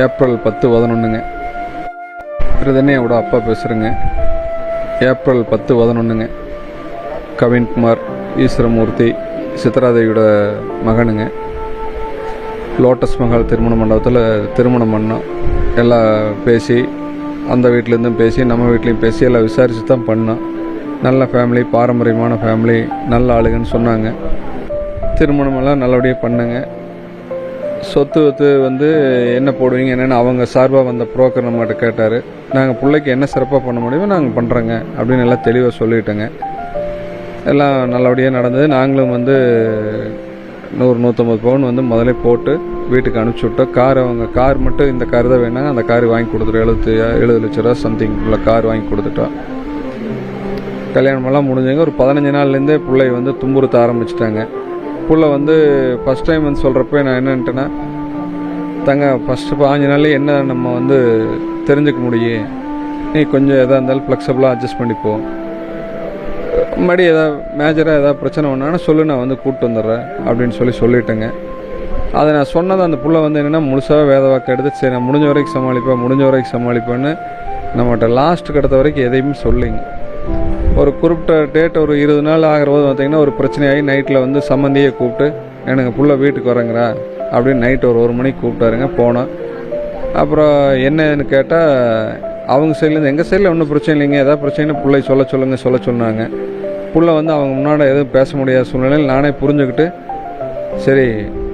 April 10-11ங்க. பிரதனையோட அப்பா பேசுகிறேங்க. April 10-11ங்க. Kavinkumar Eswaramoorthy சித்ராதேவியோட மகனுங்க. Lotus Mahal திருமண மண்டபத்தில் திருமணம் பண்ணோம். எல்லாம் பேசி, அந்த வீட்டிலேருந்தும் பேசி, நம்ம வீட்லேயும் பேசி எல்லாம் விசாரித்து தான் பண்ணோம். நல்ல ஃபேமிலி, பாரம்பரியமான ஃபேமிலி, நல்ல ஆளுங்கன்னு சொன்னாங்க. திருமணமெல்லாம் நல்லபடியாக பண்ணுங்க. சொத்து வந்து என்ன போடுவீங்க என்னென்னு அவங்க சார்பாக வந்த புரோக்கர் நம்மகிட்ட கேட்டார். நாங்கள் பிள்ளைக்கு என்ன சிறப்பாக பண்ண முடியுமோ நாங்கள் பண்ணுறோங்க அப்படின்னு எல்லாம் தெளிவாக சொல்லிட்டேங்க. எல்லாம் நல்லபடியாக நடந்தது. நாங்களும் வந்து 100-150 பவுன் வந்து முதலே போட்டு வீட்டுக்கு அனுப்பிச்சி விட்டோம். அவங்க கார் மட்டும் இந்த கார் தான் வேணாங்க, அந்த கார் வாங்கி கொடுத்துட்டோம். 70 லட்ச ரூபா சம்திங் உள்ள கார் வாங்கி கொடுத்துட்டோம். கல்யாணமெல்லாம் முடிஞ்சவங்க ஒரு 15 நாள்லேருந்தே பிள்ளை வந்து துன்புறுத்த ஆரம்பிச்சிட்டாங்க. புள்ள வந்து ஃபஸ்ட் டைம் வந்து சொல்கிறப்ப நான் என்னன்ட்டேன்னா, தங்க ஃபஸ்ட்டு 15 நாள்லேயே என்ன நம்ம வந்து தெரிஞ்சுக்க முடியும், நீ கொஞ்சம் எதாக இருந்தாலும் ஃப்ளெக்சிபிளாக அட்ஜஸ்ட் பண்ணிப்போம், மறுபடி எதாவது மேஜராக எதாவது பிரச்சனை ஒன்றானா சொல்லு, நான் வந்து கூப்பிட்டு வந்துடுறேன் அப்படின்னு சொல்லிட்டேங்க. அதை நான் சொன்னது அந்த புள்ள வந்து என்னென்னா முழுசாக வேத வாக்கு எடுத்து சரி நான் முடிஞ்ச வரைக்கும் சமாளிப்பேன்னு நம்மகிட்ட லாஸ்ட் கிடத்த வரைக்கும் எதையுமே சொல்லிங்க. ஒரு குறிப்பிட்ட டேட் ஒரு 20 நாள் ஆகிற போது பார்த்திங்கன்னா ஒரு பிரச்சனையாகி நைட்டில் வந்து சம்மந்தியை கூப்பிட்டு எனக்கு புள்ள வீட்டுக்கு வரேங்கிறா அப்படின்னு நைட்டு ஒரு 1 மணிக்கு கூப்பிட்டாருங்க. போனோம். அப்புறம் என்னன்னு கேட்டால் அவங்க சைட்லேருந்து எங்கள் சைடில் ஒன்றும் பிரச்சனை இல்லைங்க, எதாவது பிரச்சனைன்னு பிள்ளை சொல்ல சொன்னாங்க. புள்ள வந்து அவங்க முன்னாடி எதுவும் பேச முடியாத சூழ்நிலையில் நானே புரிஞ்சுக்கிட்டு சரி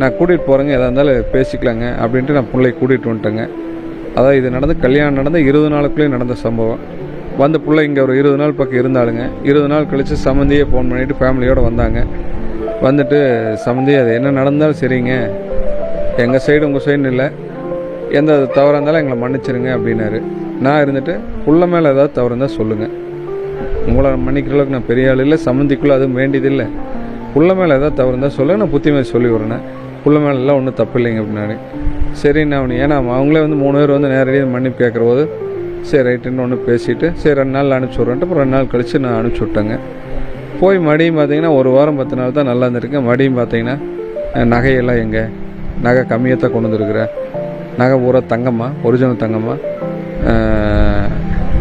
நான் கூட்டிகிட்டு போகிறேங்க, எதாக இருந்தாலும் பேசிக்கலாங்க அப்படின்ட்டு நான் பிள்ளை கூட்டிகிட்டு வந்துட்டேங்க. அதாவது இது கல்யாணம் நடந்து 20 நாளுக்குள்ளேயே நடந்த சம்பவம். வந்த பிள்ளை இங்கே ஒரு 20 நாள் பக்கம் இருந்தாலுங்க. 20 நாள் கழித்து சம்மந்தியே ஃபோன் பண்ணிவிட்டு ஃபேமிலியோடு வந்தாங்க. வந்துட்டு சம்மந்தி அது என்ன நடந்தாலும் சரிங்க, எங்கள் சைடு உங்கள் சைடுன்னு இல்லை, எந்த தவறாக இருந்தாலும் எங்களை மன்னிச்சிருங்க அப்படின்னாரு. நான் இருந்துட்டு புள்ள மேலே ஏதாவது தவறு இருந்தால் சொல்லுங்கள், உங்களை மன்னிக்கிற அளவுக்கு நான் பெரிய ஆள் இல்லை, சம்மந்திக்குள்ளே அதுவும் வேண்டியதில்லை, புள்ள மேலே ஏதாவது தவறு இருந்தால் சொல்லுங்கள், நான் புத்தி மாதிரி சொல்லி விட்றேன், புள்ள மேலெல்லாம் ஒன்றும் தப்பு இல்லைங்க அப்படின்னாரு. சரி நான் அவனு ஏன்னா அவங்களே வந்து 3 பேர் வந்து நேரடியாக மன்னிப்பு கேட்குற போது சரி ரைட்டுன்னு ஒன்று பேசிவிட்டு சரி 2 நாள் அனுப்பிச்சி விட்றேன்ட்டு அப்புறம் 2 நாள் கழித்து நான் அனுப்பிச்சி விட்டேங்க. போய் மடியும் பார்த்திங்கன்னா 1 வாரம் 10 நாள் தான் நல்லா இருந்திருக்கேன். மடியும் பார்த்திங்கன்னா நகையெல்லாம் எங்கே நகை கம்மியாக தான் கொண்டு வந்துருக்குறேன், நகை பூரா தங்கம்மா, ஒரிஜினல் தங்கம்மா,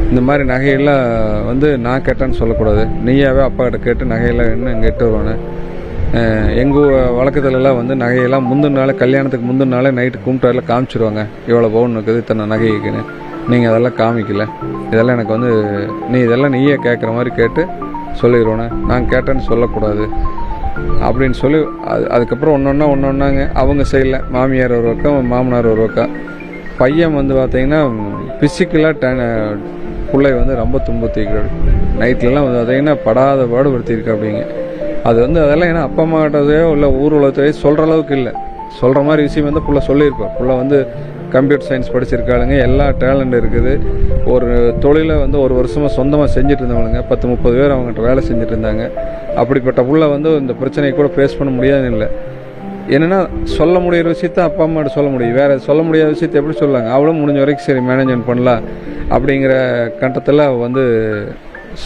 இந்த மாதிரி நகையெல்லாம் வந்து நான் கேட்டேன்னு சொல்லக்கூடாது, நீயாவே அப்பா கிட்ட கேட்டு நகையெல்லாம் என்ன இங்கே எட்டு வருவானு. எங்கள் வழக்கத்துலலாம் வந்து நகையெல்லாம் முந்தின நாள் கல்யாணத்துக்கு முந்தின நாளே நைட்டு கும்பிட்டாரில் காமிச்சிருவாங்க, இவ்வளோ பவுன் இருக்குது இத்தனை நகை இருக்குன்னு. நீங்கள் அதெல்லாம் காமிக்கல, இதெல்லாம் எனக்கு வந்து நீ இதெல்லாம் நீயே கேட்குற மாதிரி கேட்டு சொல்லிடுவோண்ணே, நான் கேட்டேன்னு சொல்லக்கூடாது அப்படின்னு சொல்லி அதுக்கப்புறம் ஒன்றொன்னாங்க. அவங்க சைடில் மாமியார் ஒரு பக்கம், மாமனார் ஒரு பக்கம். பையன் வந்து பார்த்திங்கன்னா ஃபிசிக்கலாக பிள்ளை வந்து ரொம்ப துன்புறுத்திக்கிறாரு. நைட்லலாம் வந்து பார்த்திங்கன்னா படாத பாடுபடுத்தியிருக்கா அப்படிங்க. அது வந்து அதெல்லாம் ஏன்னா அப்பா அம்மா கிட்டதையோ இல்லை ஊர் உலகத்தையோ சொல்கிற அளவுக்கு இல்லை, சொல்கிற மாதிரி விஷயம் வந்து புள்ள சொல்லியிருப்பேன். புள்ள வந்து கம்ப்யூட்டர் சயின்ஸ் படிச்சிருக்காளுங்க, எல்லா டேலண்ட் இருக்குது. ஒரு தொழிலை வந்து 1 வருஷமாக சொந்தமாக செஞ்சுட்டு இருந்தவங்களுங்க, 10-30 பேர் அவங்ககிட்ட வேலை செஞ்சுட்டு இருந்தாங்க. அப்படிப்பட்ட புள்ள வந்து இந்த பிரச்சனையை கூட ஃபேஸ் பண்ண முடியாது இல்லை. என்னென்னா சொல்ல முடியிற விஷயத்த அப்பா அம்மாட்ட சொல்ல முடியும், வேறு சொல்ல முடியாத விஷயத்த எப்படி சொல்லாங்க. அவளும் முடிஞ்ச வரைக்கும் சரி மேனேஜ்மெண்ட் பண்ணலாம் அப்படிங்கிற கட்டத்தில் வந்து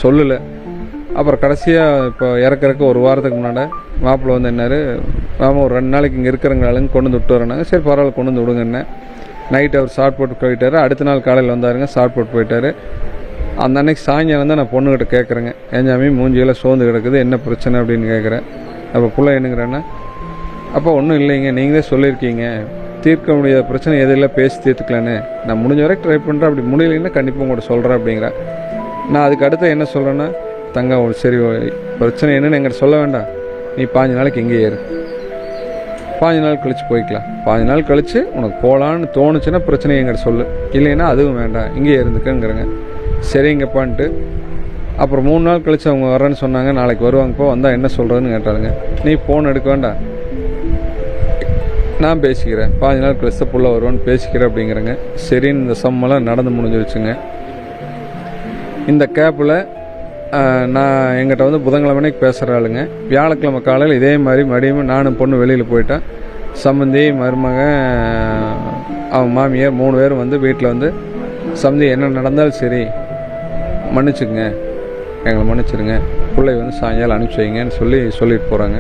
சொல்லலை. அப்புறம் கடைசியாக இப்போ இறக்குறக்கு 1 வாரத்துக்கு முன்னாடி மாப்பிள்ளை வந்து என்னாரு, மாமா ஒரு 2 நாளைக்கு இங்கே இருக்கிறவங்களுங்க கொண்டு வந்து விட்டு வரேன்னாங்க. சரி பரவாயில்ல கொண்டு வந்து விடுங்கன்னு. நைட்டு அவர் ஷார்ட் போட்டு போயிட்டார். அடுத்த நாள் காலையில் வந்தாருங்க, ஷார்ட் போட்டு போயிட்டார். அந்த அன்னைக்கு சாயங்காலம் தான் நான் பொண்ணுக்கிட்ட கேட்குறேங்க, ஏஞ்சாமி மூஞ்சியெல்லாம் சோர்ந்து கிடக்குது, என்ன பிரச்சனை அப்படின்னு கேட்குறேன். அப்போ பிள்ளை என்னங்கிறேன்னா, அப்போ ஒன்றும் இல்லைங்க, நீங்களே சொல்லியிருக்கீங்க தீர்க்க முடியாத பிரச்சனை எதில் பேசி தீர்த்துக்கலான்னு, நான் முடிஞ்ச வரைக்கும் ட்ரை பண்ணுறேன், அப்படி முடியலைன்னா கண்டிப்பாக உங்கள்கிட்ட சொல்கிறேன் அப்படிங்கிறேன். நான் அதுக்கு அடுத்து என்ன சொல்கிறேன்னா, தங்க சரி பிரச்சனை என்னன்னு எங்கிட்ட சொல்ல வேண்டாம், நீ 15 நாளைக்கு எங்கே ஏறு, 15 நாள் கழித்து போய்க்கலாம், 15 நாள் கழித்து உனக்கு போகலான்னு தோணுச்சுன்னா பிரச்சனை எங்கிட்ட சொல்லு, இல்லைன்னா அதுவும் வேண்டாம் இங்கே இருந்துக்குங்கிறேங்க. சரிங்கப்பான்ட்டு அப்புறம் 3 நாள் கழித்து அவங்க வரேன்னு சொன்னாங்க. நாளைக்கு வருவாங்கப்போ, வந்தால் என்ன சொல்கிறதுன்னு கேட்டாருங்க. நீ ஃபோன் எடுக்க வேண்டாம், நான் பேசிக்கிறேன், 15 நாள் கழித்து புள்ள வருவான்னு பேசிக்கிறேன் அப்படிங்கிறேங்க. சரின்னு இந்த சம்மெல்லாம் நடந்து முடிஞ்சிருச்சுங்க. இந்த கேப்பில் நான் எங்கிட்ட வந்து புதன்கிழமைக்கு பேசுகிற ஆளுங்க. வியாழக்கிழமை காலையில் இதே மாதிரி மறுபடியும் நானும் பொண்ணு வெளியில் போயிட்டேன். சம்மந்தி, மருமகன், அவன் மாமியார் 3 பேரும் வந்து வீட்டில் வந்து சம்மந்தி என்ன நடந்தாலும் சரி மன்னிச்சுக்குங்க, எங்களை மன்னிச்சிருங்க, பிள்ளை வந்து சாயங்காலம் அனுப்பிச்சி வைங்கன்னு சொல்லிட்டு போகிறாங்க.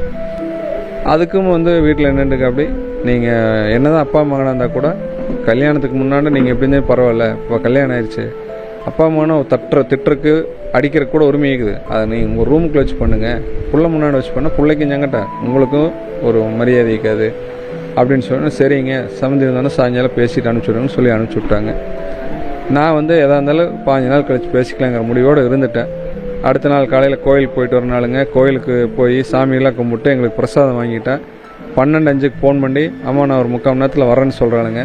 அதுக்கும் வந்து வீட்டில் என்னென்னுக்கு அப்படி நீங்கள் என்ன தான் அப்பா மகனாக இருந்தால் கூட கல்யாணத்துக்கு முன்னாடி நீங்கள் எப்படி இருந்தே பரவாயில்ல, இப்போ கல்யாணம் ஆயிடுச்சு, அப்பா அம்மானா திட்டுறக்கு அடிக்கிறதுக்கு கூட உரிமை இருக்குது. அதை நீங்கள் உங்கள் ரூமுக்குள்ள வச்சு பண்ணுங்கள், புள்ள முன்னாடி வச்சு பண்ணால் பிள்ளைக்கும் சங்கட்டா, உங்களுக்கும் ஒரு மரியாதை இருக்காது அப்படின்னு சொன்னால் சரிங்க சம்மந்தி இருந்தாலும் சாயங்காலம் பேசிட்டு அனுப்பிச்சுடுங்கன்னு சொல்லி அனுப்பிச்சி விட்டாங்க. நான் வந்து எதாக இருந்தாலும் 5 நாள் கழித்து பேசிக்கலாங்கிற முடிவோடு இருந்துட்டேன். அடுத்த நாள் காலையில் கோயிலுக்கு போயிட்டு வரனாலுங்க, கோயிலுக்கு போய் சாமியெல்லாம் கும்பிட்டு எங்களுக்கு பிரசாதம் வாங்கிட்டேன். 12:05 ஃபோன் பண்ணி அம்மா நான் ஒரு 3/4 மணி நேரத்தில் வரேன்னு சொல்கிறானுங்க.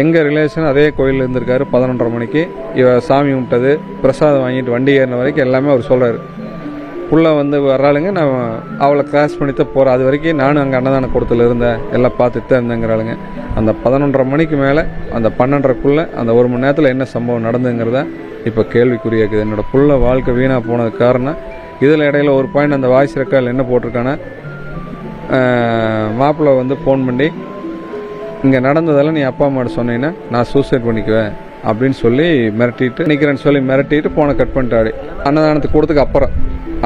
எங்கள் ரிலேஷன் அதே கோயிலில் இருந்திருக்காரு. 11:30 மணிக்கு சாமி கும்பிட்டது, பிரசாதம் வாங்கிட்டு வண்டி ஏறின வரைக்கும் எல்லாமே அவர் சொல்கிறாரு. புள்ள வந்து வர்றாளுங்க, நான் அவளை கிராஸ் பண்ணி தான் போகிறேன். அது வரைக்கும் நானும் அங்கே அன்னதான கூடத்தில் இருந்தேன், எல்லாம் பார்த்துட்டு தான் இருந்தேங்கிறாளுங்க. அந்த 11:30 மணிக்கு மேலே அந்த 12:30க்குள்ளே அந்த 1 மணி நேரத்தில் என்ன சம்பவம் நடந்துங்கிறத இப்போ கேள்விக்குறியாக்குது. என்னோடய புள்ள வாழ்க்கை வீணாக போனதுக்கு காரணம் இதில். இடையில ஒரு பாயிண்ட் அந்த வாய்ஸ் ரெக்கார்டில் என்ன போட்டிருக்கானா, மாப்பிள்ளை வந்து ஃபோன் பண்ணி இங்கே நடந்ததெல்லாம் நீ அப்பா அம்மாட்ட சொன்னீங்கன்னா நான் சூசைட் பண்ணிக்குவேன் அப்படின்னு சொல்லி மிரட்டிட்டு நிற்கிறேன்னு சொல்லி மிரட்டிட்டு ஃபோனை கட் பண்ணிட்டாடி. அன்னதானத்துக்கு கொடுத்துக்கு அப்புறம்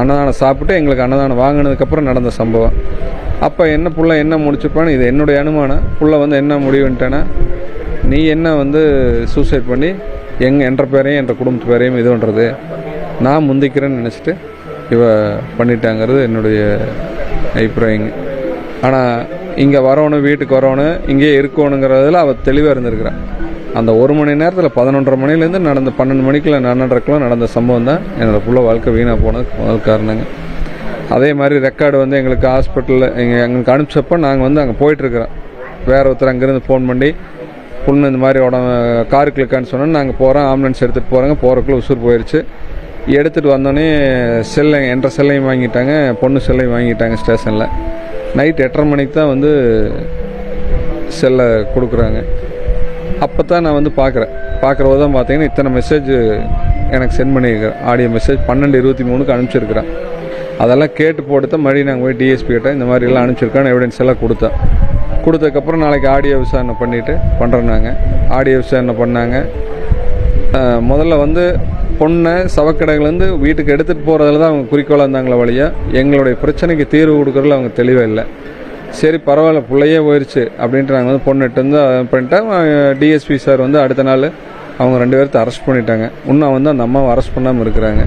அன்னதானம் சாப்பிட்டு எங்களுக்கு அன்னதானம் வாங்கினதுக்கப்புறம் நடந்த சம்பவம். அப்போ என்ன புள்ள என்ன முடிச்சுப்பான்னு இது என்னுடைய அனுமானம். புள்ள வந்து என்ன முடிவுன்ட்டேன்னா, நீ என்ன வந்து சூசைட் பண்ணி என்ற பேரையும் என்ற குடும்பத்து பேரையும் இது பண்ணுறது, நான் முந்திக்கிறேன்னு நினச்சிட்டு இவ பண்ணிட்டாங்கிறது என்னுடைய அபிப்பிராயங்க. ஆனால் இங்கே வரணும், வீட்டுக்கு வரணும், இங்கேயே இருக்கணுங்கிறதுல அவள் தெளிவாக இருந்திருக்கிறான். அந்த 1 மணி நேரத்தில் 11:30 மணிலேருந்து நடந்த 12 மணிக்குள்ள 12:30 நடந்த சம்பவம் தான் என்னோடய புள்ள வாழ்க்கை வீணாக போனதுக்கு முதல் காரணங்க. அதே மாதிரி ரெக்கார்டு வந்து எங்களுக்கு ஹாஸ்பிட்டலில் எங்களுக்கு அனுப்பிச்சப்போ நாங்கள் வந்து அங்கே போயிட்டுருக்குறோம். வேறு ஒருத்தர் அங்கேருந்து ஃபோன் பண்ணி பொண்ணு இந்த மாதிரி காருக்கு இருக்கான்னு சொன்னோன்னு நாங்கள் போகிறோம், ஆம்புலன்ஸ் எடுத்துகிட்டு போகிறாங்க. போகிறக்குள்ள உசுர் போயிடுச்சு. எடுத்துகிட்டு வந்தோடனே என்ற செல்லையும் வாங்கிட்டாங்க, பொண்ணு செல்லையும் வாங்கிட்டாங்க ஸ்டேஷனில். நைட் 8:30 மணிக்கு தான் வந்து செல்லை கொடுக்குறாங்க. அப்போ தான் நான் வந்து பார்க்குறவ தான் பார்த்தீங்கன்னா இத்தனை மெசேஜ் எனக்கு சென்ட் பண்ணியிருக்கிறேன். Audio message 12:23 அனுப்பிச்சிருக்கிறேன். அதெல்லாம் கேட்டு போட்டு தான் மறுபடியும் நாங்கள் போய் டிஎஸ்பி கிட்ட இந்த மாதிரிலாம் அனுப்பிச்சிருக்கான்னு எவிடன்ஸ் எல்லாம் கொடுத்ததுக்கப்புறம் நாளைக்கு ஆடியோ விசாரணை பண்ணுறேன்னாங்க. ஆடியோ விசாரணை பண்ணாங்க. முதல்ல வந்து பொண்ணை சவக்கடைகள்லேருந்து வீட்டுக்கு எடுத்துகிட்டு போகிறதுல தான் அவங்க குறிக்கோளாக இருந்தாங்களே வழியா எங்களுடைய பிரச்சனைக்கு தீர்வு கொடுக்குறதுல அவங்க தெளிவாக இல்லை. சரி பரவாயில்ல பிள்ளையே போயிடுச்சு அப்படின்ட்டு நாங்கள் வந்து பொண்ணு வந்து பண்ணிட்டேன். டிஎஸ்பி சார் வந்து அடுத்த நாள் அவங்க 2 பேர்த்த அரெஸ்ட் பண்ணிட்டாங்க. இன்னும் வந்து அந்த அம்மாவை அரெஸ்ட் பண்ணாமல் இருக்கிறாங்க.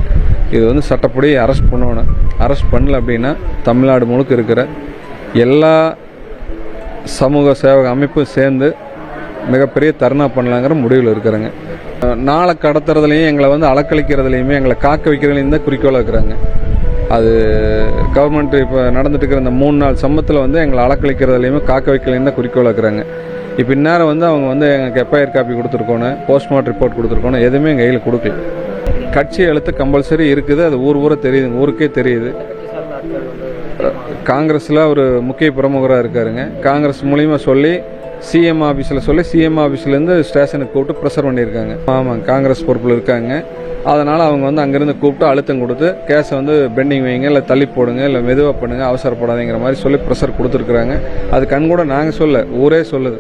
இது வந்து சட்டப்படி அரெஸ்ட் பண்ணணும். அரெஸ்ட் பண்ணல அப்படின்னா தமிழ்நாடு முழுக்க இருக்கிற எல்லா சமூக சேவக அமைப்பும் சேர்ந்து மிகப்பெரிய தர்ணா பண்ணலாங்கிற முடிவில் இருக்கிறாங்க. நாளை கடத்துறதுலையும் எங்களை வந்து அலக்களிக்கிறதுலையுமே எங்களை காக்க வைக்கிறதுலையும் தான் குறிக்கோளாக இருக்கிறாங்க. அது கவர்மெண்ட் இப்போ நடந்துட்டு இருக்கிற இந்த 3 நாள் சம்பவத்தில் வந்து எங்களை அலக்களிக்கிறதுலையுமே காக்க வைக்கலையும் தான் குறிக்கோளாக இருக்கிறாங்க. இப்போ இந்நேரம் வந்து அவங்க வந்து எங்களுக்கு எஃப்ஐஆர் காப்பி கொடுத்துருக்கோணும், போஸ்ட்மார்ட்டம் ரிப்போர்ட் கொடுத்துருக்கோணும், எதுவுமே எங்கள் கையில் கொடுக்கல. கட்சி எழுத்து கம்பல்சரி இருக்குது, அது ஊரே தெரியுது, ஊருக்கே தெரியுது. காங்கிரஸில் ஒரு முக்கிய பிரமுகராக இருக்காருங்க. காங்கிரஸ் மூலிமா சொல்லி சிஎம் ஆஃபீஸில் சொல்லி சிஎம் ஆஃபீஸ்லேருந்து ஸ்டேஷனுக்கு கூப்பிட்டு ப்ரெஷர் பண்ணியிருக்காங்க. ஆமாம், காங்கிரஸ் பொறுப்பில் இருக்காங்க. அதனால் அவங்க வந்து அங்கேருந்து கூப்பிட்டு அழுத்தம் கொடுத்து கேஸை வந்து பெண்டிங் வைங்க, இல்லை தள்ளி போடுங்க, இல்லை மெதுவாக பண்ணுங்க, அவசரப்படாதீங்கிற மாதிரி சொல்லி ப்ரெஷர் கொடுத்துருக்குறாங்க. அது கண்கூட நாங்கள் சொல்ல, ஊரே சொல்லுது.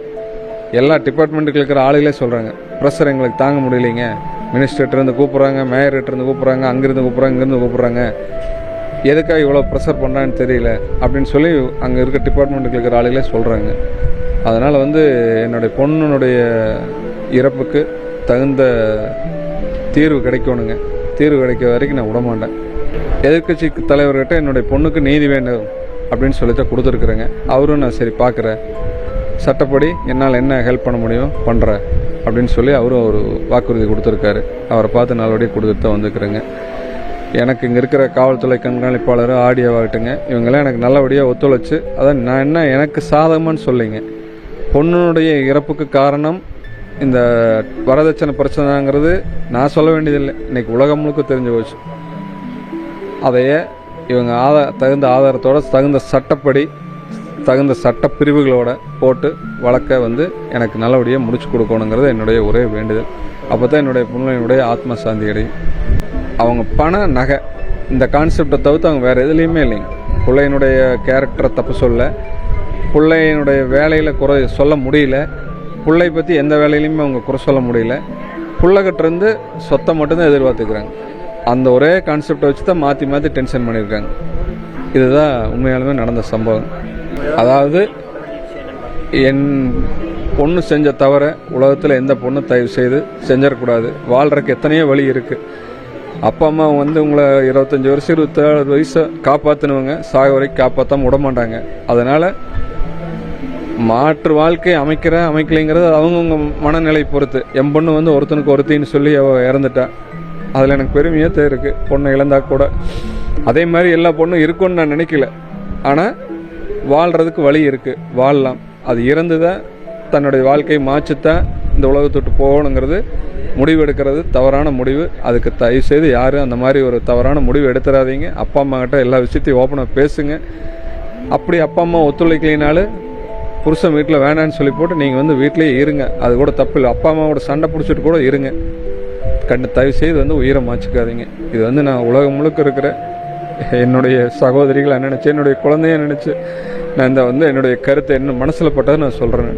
எல்லா டிபார்ட்மெண்ட்டுக்கு இருக்கிற ஆளுகளே சொல்கிறாங்க, ப்ரெஷர் எங்களுக்கு தாங்க முடியலைங்க, மினிஸ்டர்கிட்டருந்து கூப்பிட்றாங்க, மேயர்கிட்டருந்து கூப்பிட்றாங்க, அங்கேருந்து கூப்பிட்றாங்க, இங்கேருந்து கூப்பிட்றாங்க, எதுக்காக இவ்வளோ ப்ரெஷர் பண்ணுறான்னு தெரியல அப்படின்னு சொல்லி அங்கே இருக்க டிபார்ட்மெண்ட்டுக்கு இருக்கிற ஆளுகளே சொல்கிறாங்க. அதனால் வந்து என்னுடைய பொண்ணுடைய இறப்புக்கு தகுந்த தீர்வு கிடைக்கணுங்க. தீர்வு கிடைக்கிற வரைக்கும் நான் விடமாட்டேன். எதிர்கட்சி தலைவர்கிட்ட என்னுடைய பொண்ணுக்கு நீதி வேண்டும் அப்படின்னு சொல்லித்தான் கொடுத்துருக்குறேங்க. அவரும் நான் சரி பார்க்குறேன், சட்டப்படி என்னால் என்ன ஹெல்ப் பண்ண முடியும் பண்ணுறேன் அப்படின்னு சொல்லி அவரும் ஒரு வாக்குறுதி கொடுத்துருக்காரு. அவரை பார்த்து நல்லபடியாக கொடுத்துட்டு தான் வந்துருக்குறேங்க. எனக்கு இங்கே இருக்கிற காவல்துறை கண்காணிப்பாளர் ஆடியோவாகட்டுங்க, இவங்கெல்லாம் எனக்கு நல்லபடியாக ஒத்துழைச்சி, அதான் நான் என்ன எனக்கு சாதகமானு சொல்லிங்க. பொண்ணுடைய இறப்புக்கு காரணம் இந்த வரதட்சணை பிரச்சனைங்கிறது நான் சொல்ல வேண்டியதில்லை, இன்றைக்கி உலகம் முழுக்க தெரிஞ்சு போச்சு. அதையே இவங்க தகுந்த ஆதாரத்தோட தகுந்த சட்டப்படி தகுந்த சட்டப்பிரிவுகளோட போட்டு வழக்கை வந்து எனக்கு நல்லபடியாக முடிச்சு கொடுக்கணுங்கிறது என்னுடைய ஒரே வேண்டுதல். அப்போ தான் என்னுடைய பிள்ளையினுடைய ஆத்ம சாந்தி அடையும். அவங்க பண நகை இந்த கான்செப்டை தவிர்த்து அவங்க வேறு எதுலேயுமே இல்லைங்க. பிள்ளையினுடைய கேரக்டரை தப்பு சொல்ல, பிள்ளையினுடைய வேலையில் குறை சொல்ல முடியல, பிள்ளை பற்றி எந்த வேலையிலையுமே அவங்க குறை சொல்ல முடியல. பிள்ளைகிட்டேருந்து சொத்தை மட்டும்தான் எதிர்பார்த்துக்கிறாங்க. அந்த ஒரே கான்செப்டை வச்சு தான் மாற்றி மாற்றி டென்ஷன் பண்ணியிருக்காங்க. இதுதான் உண்மையாலுமே நடந்த சம்பவம். அதாவது பொண்ணு செஞ்ச தவிர உலகத்தில் எந்த பொண்ணும் தயவு செய்து செஞ்சிடக்கூடாது. வாழ்கிறக்கு எத்தனையோ வழி இருக்குது. அப்பா அம்மா வந்து உங்களை 25 வருஷம் 26 வயசை காப்பாற்றினவங்க சாக வரைக்கும் காப்பாற்றாம விட மாட்டாங்க. அதனால் மாற்று வாழ்க்கை அமைக்கலைங்கிறது அவங்கவுங்க மனநிலை பொறுத்து. என் பொண்ணு வந்து ஒருத்தனுக்கு ஒருத்தின்னு சொல்லி இறந்துட்டா, அதில் எனக்கு பெருமையாக இருக்குது. பொண்ணை இழந்தா கூட அதே மாதிரி எல்லா பொண்ணும் இருக்குன்னு நான் நினைக்கல. ஆனால் வாழ்கிறதுக்கு வழி இருக்குது, வாழலாம். அது இறந்து தான் தன்னுடைய வாழ்க்கையை மாற்றித்தான் இந்த உலகத்தொட்டு போகணுங்கிறது முடிவு எடுக்கிறது தவறான முடிவு. அதுக்கு தயவு செய்து யாரும் அந்த மாதிரி ஒரு தவறான முடிவு எடுத்துடாதீங்க. அப்பா அம்மா கிட்ட எல்லா விஷயத்தையும் ஓப்பனாக பேசுங்க. அப்படி அப்பா அம்மா ஒத்துழைக்கலினாலும் புருஷன் வீட்டில் வேணான்னு சொல்லி போட்டு நீங்கள் வந்து வீட்டிலேயே இருங்க. அது கூட தப்பு இல்லை. அப்பா அம்மாவோட சண்டை பிடிச்சிட்டு கூட இருங்க. தயவு செய்து வந்து உயிரை மாச்சிக்காதீங்க. இது வந்து நான் உலகம் முழுக்க இருக்கிற என்னுடைய சகோதரிகளை நினச்சி, என்னுடைய குழந்தைய நினச்சி நான் இந்த வந்து என்னுடைய கருத்தை என்ன மனசில் பட்டதை நான் சொல்கிறேன்.